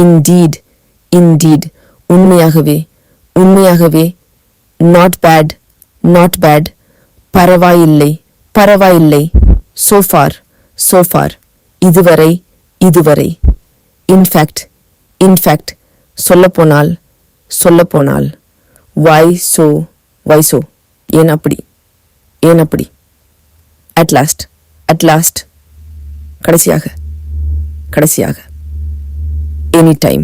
indeed, indeed, உண்மையாகவே, உண்மையாகவே, not bad, not bad, பரவாயில்லை, பரவாயில்லை, so far, so far, இதுவரை, இதுவரை, in fact, in fact, சொல்லப்போனால், சொல்லப்போனால், why so, why so, ஏன் அப்படி, ஏன் அப்படி, at last, at last, கடைசியாக, கடைசியாக, anytime,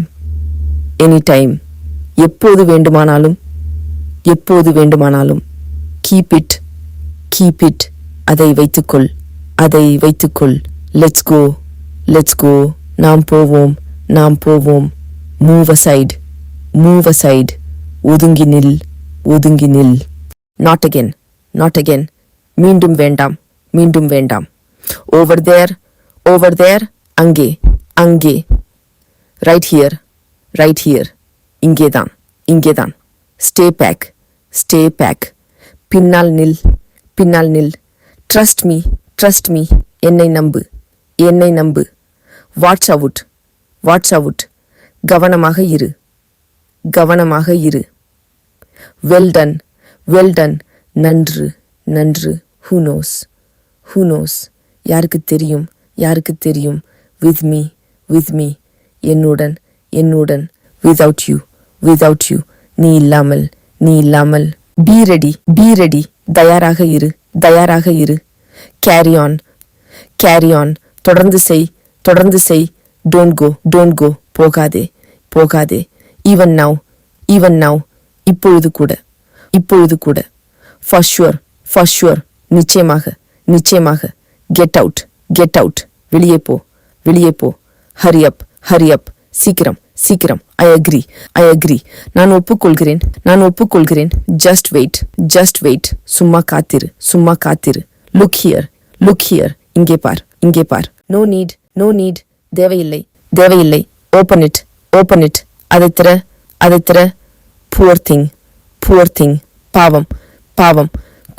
anytime, எப்போது வேண்டுமானாலும், எப்போது வேண்டுமானாலும், keep it, keep it, அதை வைத்துக்கொள், அதை வைத்துக்கொள், let's go, let's go, நாம் போவோம், நாம் போவோம், move aside, move aside, ஒதுங்கி நில், ஒதுங்கி நில், not again, not again, மீண்டும் வேண்டாம், மீண்டும் வேண்டாம், over there, over there, அங்கே, அங்கே, right here, right here, இங்கேதான், இங்கேதான், stay back, stay back, பின்னால் நில், பின்னால் நில், trust me, trust me, என்னை நம்பு, என்னை நம்பு, watch out, watch out, கவனமாக இரு, கவனமாக இரு, well done, well done, நன்று, நன்று, who knows, who knows, யாருக்கு தெரியும், யாருக்கு தெரியும், with me, with me, என்னுடன், என்னுடன், without you, without you, நீ இல்லாமல், நீ இல்லாமல், be ready, be ready, தயாராக இரு, தயாராக இரு, carry on, carry on, தொடர்ந்து செய், தொடர்ந்து செய், don't go, don't go, போகாதே, போகாதே, even now, even now, இப்பொழுது கூட, இப்பொழுது கூட, for sure, for sure, நிச்சயமாக, நிச்சயமாக, get out, get out, வெளியே போ, வெளியே போ, hurry up, hurry up, சீக்கிரம், சீக்கிரம், I agree, I agree, நான் ஒப்புக்கொள்கிறேன், நான் ஒப்புக்கொள்கிறேன், just wait, just wait, சும்மா காத்திரு, சும்மா காத்திரு, look here, look here, இங்கே பார், இங்கே பார், no need, no need, தேவையில்லை, தேவையில்லை, open it, open it, அதை திற, அதை திற, poor thing, poor thing, பாவம், பாவம்,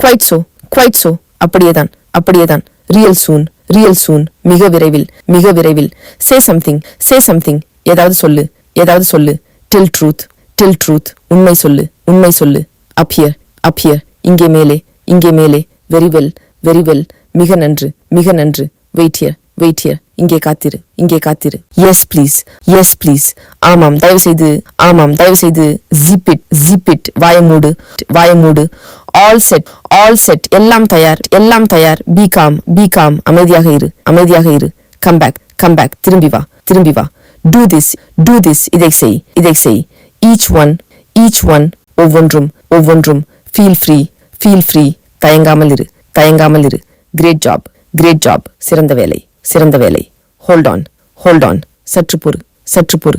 quite so, quite so, அப்படியேதான், அப்படியேதான், real soon, real soon, மிக விரைவில், மிக விரைவில், say something, say something, ஏதாவது சொல்லு, ஏதாவது சொல்லு, tell truth, tell truth, உண்மை சொல்லு, உண்மை சொல்லு, up here, up here, இங்கே மேலே, இங்கே மேலே, very well, very well, மிக நன்று, மிக நன்று, wait here, wait here, இங்கே காத்திரு, இங்கே காத்திரு, yes please, yes please, ஆமாம் தயவு செய்து, ஆமாம் தயவு செய்து, zip it, zip it, வாய மூடு, வாய மூடு, all set, all set, எல்லாம் தயார், எல்லாம் தயார், be calm, be calm, அமைதியாக இரு, அமைதியாக இரு, come back, come back, திரும்பி வா, திரும்பி வா, do this, do this, இதை செய், இதை செய், each one, ஒவ்வொன்றும், ஒவ்வொன்றும், feel free, feel free, தயங்காமல் இரு, தயங்காமல் இரு, great job, great job, சிறந்த வேலை, சிறந்த வேலை, hold on, hold on, சற்று பொறு, சற்று பொறு,